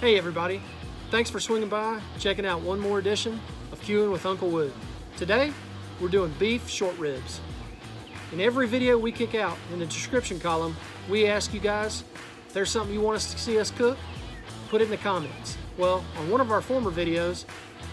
Hey everybody, thanks for swinging by, checking out one more edition of Quein with Uncle Woo. Today, we're doing beef short ribs. In every video we kick out, in the description column, we ask you guys, if there's something you want us to see us cook, put it in the comments. Well, on one of our former videos,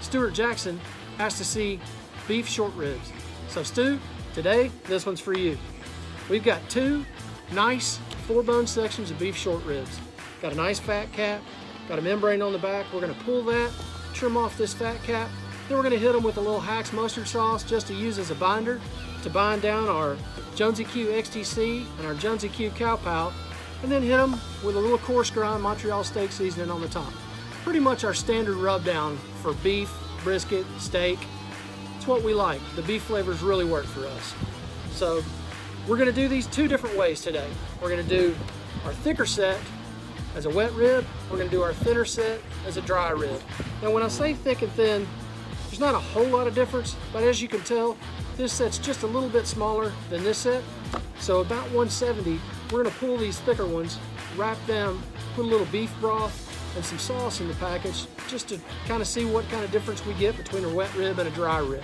Stuart Jackson asked to see beef short ribs. So Stu, today, this one's for you. We've got two nice 4-bone sections of beef short ribs. Got a nice fat cap, got a membrane on the back. We're gonna pull that, trim off this fat cap, then we're gonna hit them with a little Hacks mustard sauce just to use as a binder to bind down our Jonesy Q XTC and our Jonesy Q Cow Pal, and then hit them with a little coarse grind Montreal steak seasoning on the top. Pretty much our standard rub down for beef, brisket, steak. It's what we like. The beef flavors really work for us. So we're gonna do these two different ways today. We're gonna do our thicker set as a wet rib. We're gonna do our thinner set as a dry rib. Now when I say thick and thin, there's not a whole lot of difference, but as you can tell, this set's just a little bit smaller than this set. So about 170, we're gonna pull these thicker ones, wrap them, put a little beef broth and some sauce in the package, just to kind of see what kind of difference we get between a wet rib and a dry rib.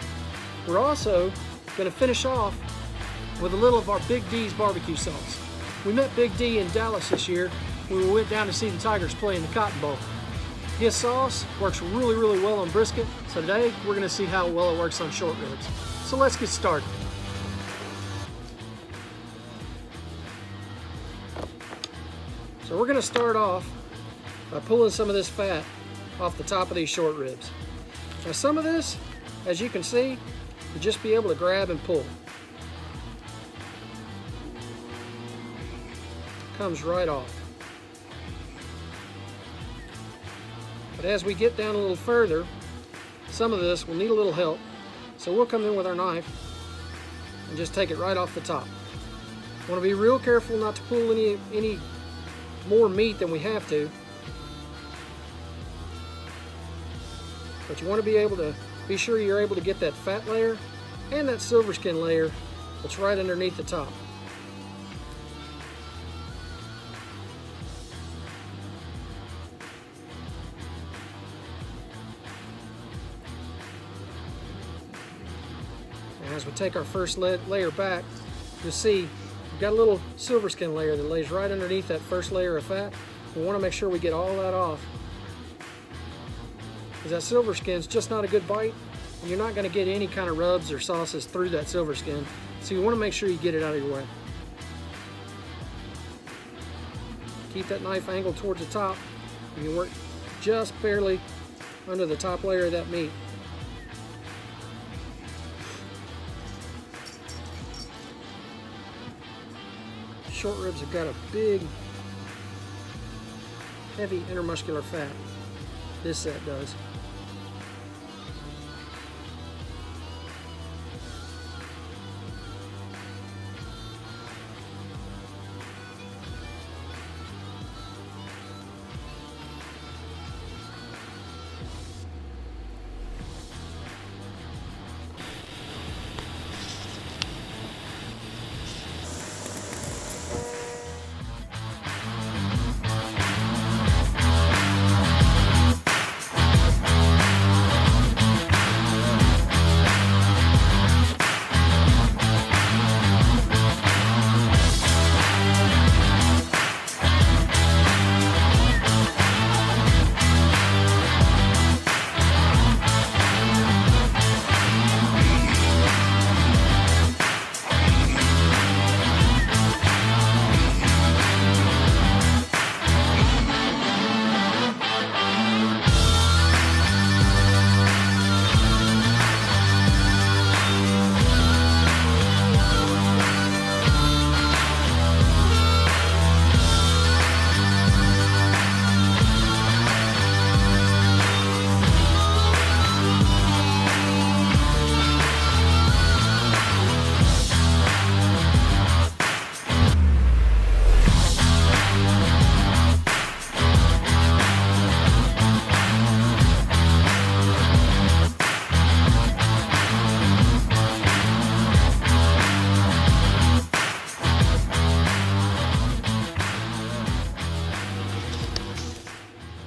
We're also gonna finish off with a little of our Big D's barbecue sauce. We met Big D in Dallas this year when we went down to see the Tigers play in the Cotton Bowl. His sauce works really, really well on brisket, so today we're gonna see how well it works on short ribs. So let's get started. So we're gonna start off by pulling some of this fat off the top of these short ribs. Now some of this, as you can see, you'll just be able to grab and pull. Comes right off. But as we get down a little further, some of this will need a little help. So we'll come in with our knife and just take it right off the top. Want to be real careful not to pull any more meat than we have to. But you want to be sure you're able to get that fat layer and that silver skin layer that's right underneath the top. And as we take our first layer back, you'll see we've got a little silver skin layer that lays right underneath that first layer of fat. We want to make sure we get all that off, because that silver skin's just not a good bite, and you're not going to get any kind of rubs or sauces through that silver skin. So you want to make sure you get it out of your way. Keep that knife angled towards the top, and you work just barely under the top layer of that meat. Short ribs have got a big, heavy intermuscular fat. This set does.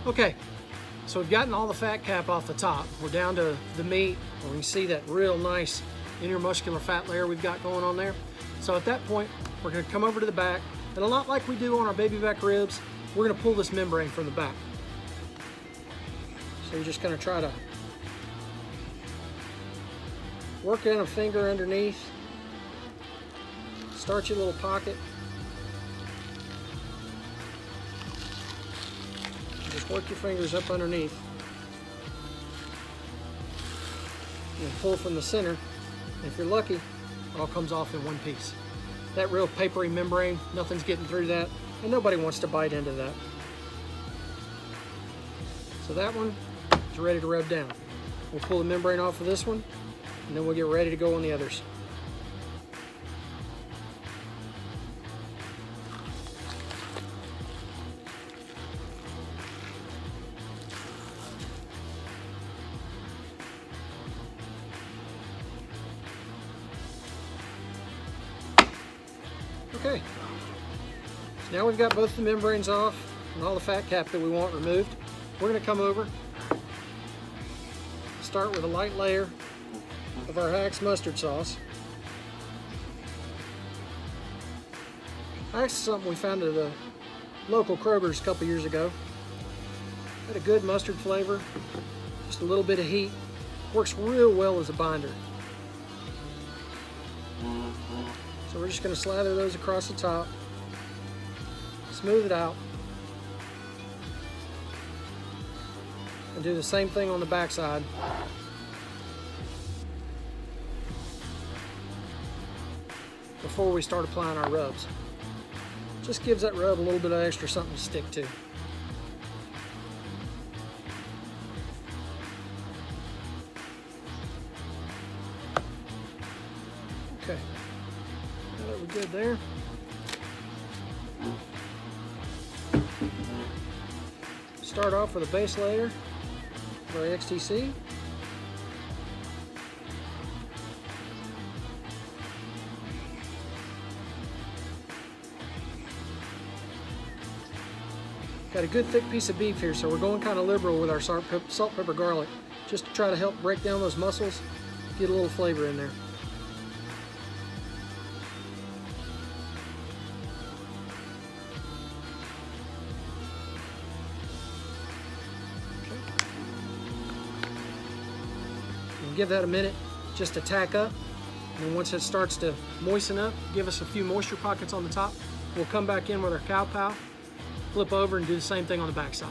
Okay, so we've gotten all the fat cap off the top. We're down to the meat, and we can see that real nice intermuscular fat layer we've got going on there. So at that point, we're gonna come over to the back, and a lot like we do on our baby back ribs, we're gonna pull this membrane from the back. So you're just gonna try to work in a finger underneath, start your little pocket. Just work your fingers up underneath and pull from the center. And if you're lucky, it all comes off in one piece. That real papery membrane, nothing's getting through that, and nobody wants to bite into that. So that one is ready to rub down. We'll pull the membrane off of this one, and then we'll get ready to go on the others. Okay, so now we've got both the membranes off and all the fat cap that we want removed. We're going to come over, start with a light layer of our Hacks mustard sauce. Hacks is something we found at a local Kroger's a couple years ago. Had a good mustard flavor, just a little bit of heat. Works real well as a binder. So we're just going to slather those across the top, smooth it out, and do the same thing on the back side. Before we start applying our rubs. Just gives that rub a little bit of extra something to stick to. Okay. Now that we're good there, start off with a base layer of our XTC. Got a good thick piece of beef here, so we're going kind of liberal with our salt, pepper, garlic, just to try to help break down those muscles, get a little flavor in there. Give that a minute just to tack up, and then once it starts to moisten up, give us a few moisture pockets on the top, we'll come back in with our cow pow, flip over and do the same thing on the back side.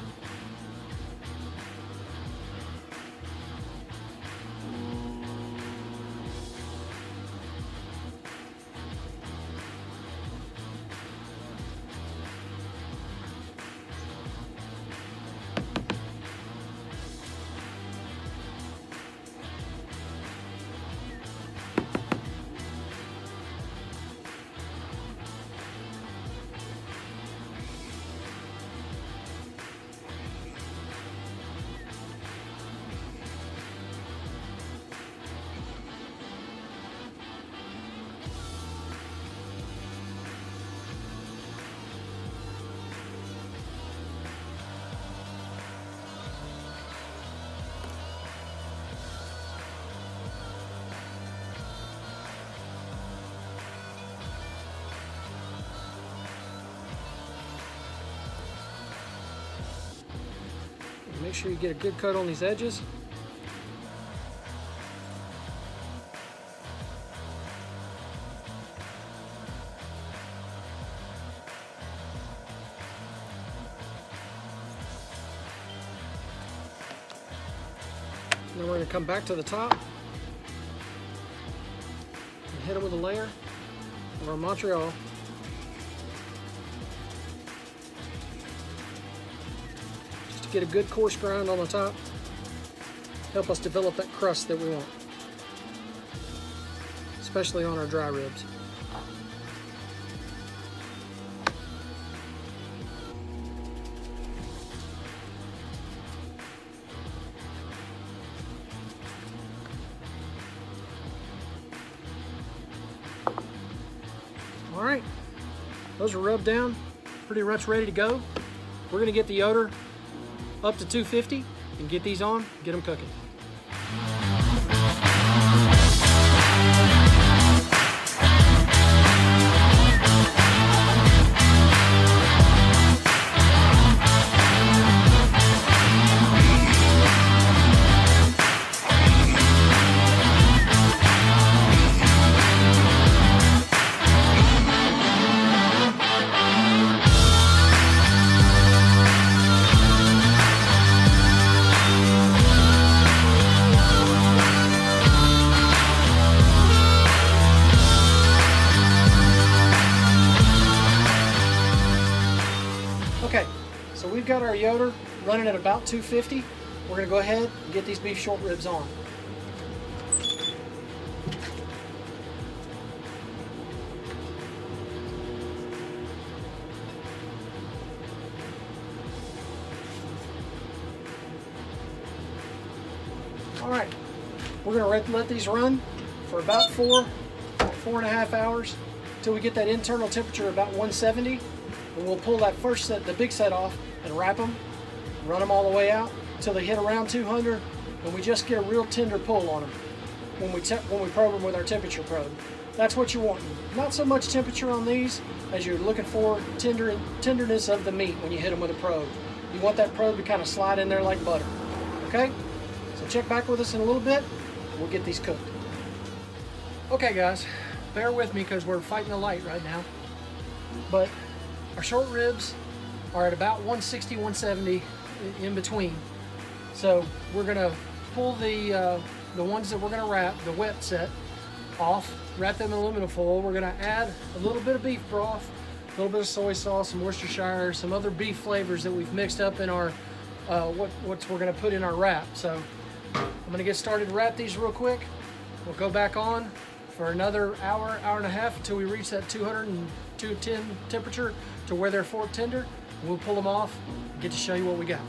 Make sure you get a good coat on these edges. And then we're going to come back to the top and hit it with a layer of our Montreal. Get a good coarse grind on the top, help us develop that crust that we want, especially on our dry ribs. All right, those are rubbed down, pretty much ready to go. We're going to get the Yoder up to 250 and get these on, get them cooking. Okay, so we've got our Yoder running at about 250. We're going to go ahead and get these beef short ribs on. All right, we're going to let these run for about 4.5 hours until we get that internal temperature about 170. And we'll pull that first set, the big set off, and wrap them, run them all the way out until they hit around 200, and we just get a real tender pull on them when we probe them with our temperature probe. That's what you want. Not so much temperature on these as you're looking for tenderness of the meat when you hit them with a probe. You want that probe to kind of slide in there like butter. Okay? So check back with us in a little bit. We'll get these cooked. Okay, guys, bear with me because we're fighting the light right now. But our short ribs are at about 160, 170 in between. So we're gonna pull the ones that we're gonna wrap, the wet set, off, wrap them in aluminum foil. We're gonna add a little bit of beef broth, a little bit of soy sauce, some Worcestershire, some other beef flavors that we've mixed up in our, what we're gonna put in our wrap. So I'm gonna get started to wrap these real quick. We'll go back on for another hour, hour and a half until we reach that 200 and 210 temperature to where they're fork tender. We'll pull them off and get to show you what we got.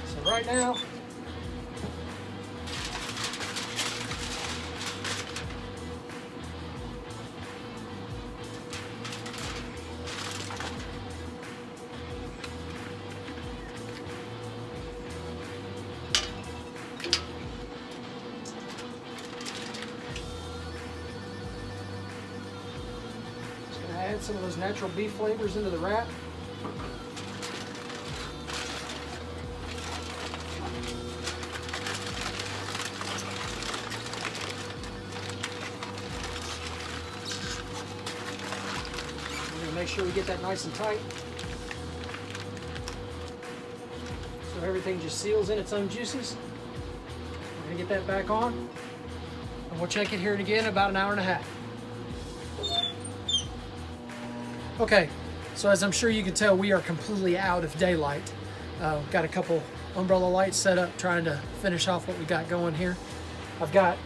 So right now, add some of those natural beef flavors into the wrap. We're going to make sure we get that nice and tight so everything just seals in its own juices. We're going to get that back on and we'll check it here again in about an hour and a half. Okay, so as I'm sure you can tell, we are completely out of daylight. Got a couple umbrella lights set up trying to finish off what we got going here. I've got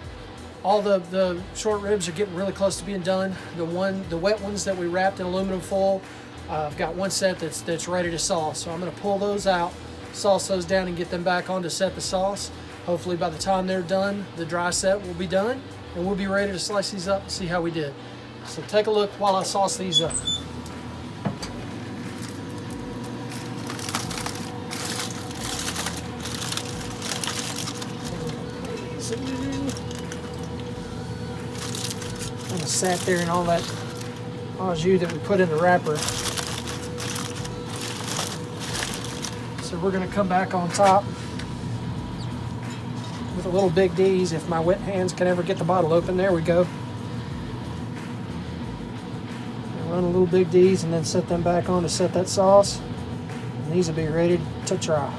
all the short ribs are getting really close to being done. The wet ones that we wrapped in aluminum foil, I've got one set that's ready to sauce. So I'm gonna pull those out, sauce those down and get them back on to set the sauce. Hopefully by the time they're done, the dry set will be done and we'll be ready to slice these up and see how we did. So take a look while I sauce these up. Kind of sat there in all that au jus that we put in the wrapper. So we're going to come back on top with a little Big D's if my wet hands can ever get the bottle open. There we go. Run a little Big D's and then set them back on to set that sauce. And these will be ready to try.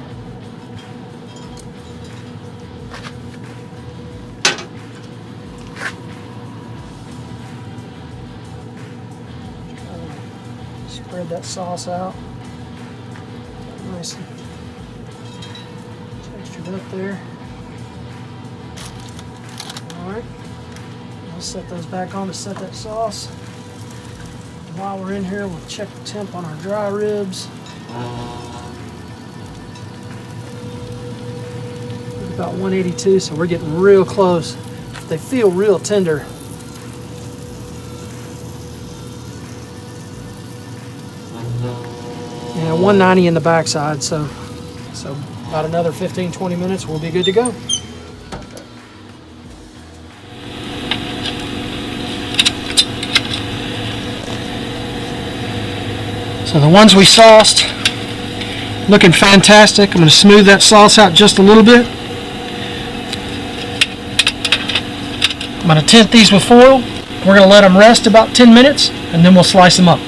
Spread that sauce out. Nice and textured up there. Alright. I'll set those back on to set that sauce. And while we're in here, we'll check the temp on our dry ribs. About 182, so we're getting real close. They feel real tender. Yeah, 190 in the backside, so So about another 15-20 minutes, we'll be good to go. So the ones we sauced, looking fantastic. I'm going to smooth that sauce out just a little bit. I'm going to tint these with foil. We're going to let them rest about 10 minutes, and then we'll slice them up.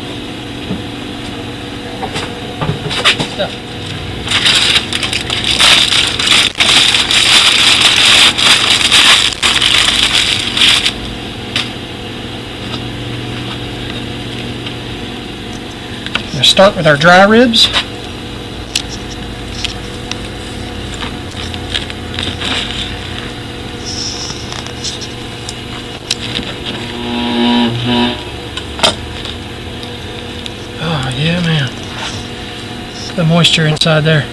I'm going to start with our dry ribs. Oh yeah, man. The moisture inside there.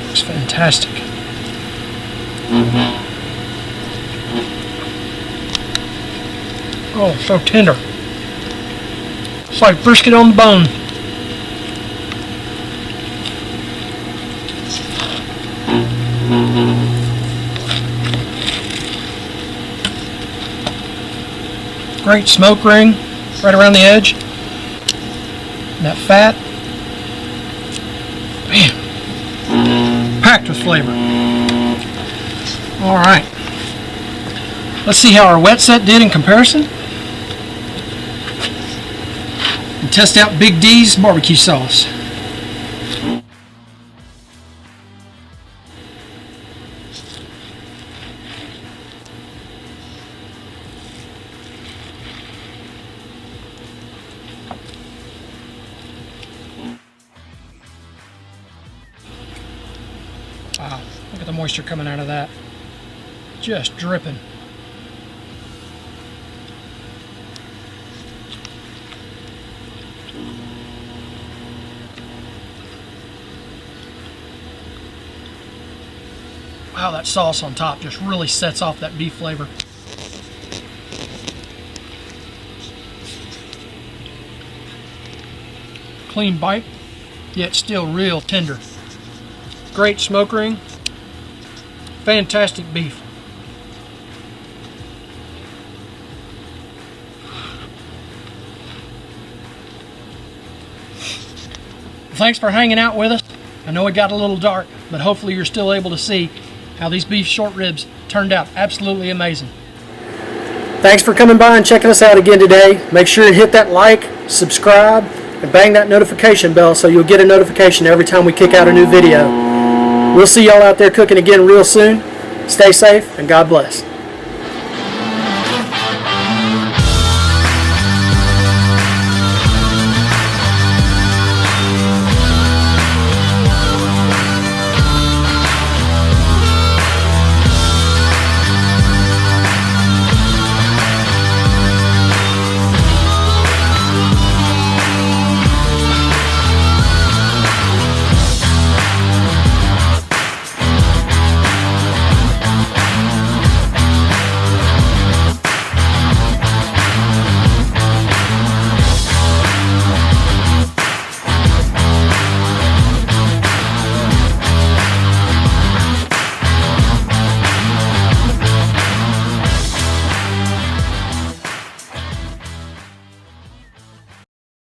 Looks fantastic. Oh, so tender. It's like brisket on the bone. Great smoke ring right around the edge. And that fat. Man. Packed with flavor. Alright. Let's see how our wet set did in comparison. And test out Big D's barbecue sauce. Wow, look at the moisture coming out of that. Just dripping. Wow, that sauce on top just really sets off that beef flavor. Clean bite, yet still real tender. Great smoke ring. Fantastic beef. Thanks for hanging out with us. I know it got a little dark, but hopefully you're still able to see how these beef short ribs turned out absolutely amazing. Thanks for coming by and checking us out again today. Make sure you hit that like, subscribe, and bang that notification bell so you'll get a notification every time we kick out a new video. We'll see y'all out there cooking again real soon. Stay safe and God bless.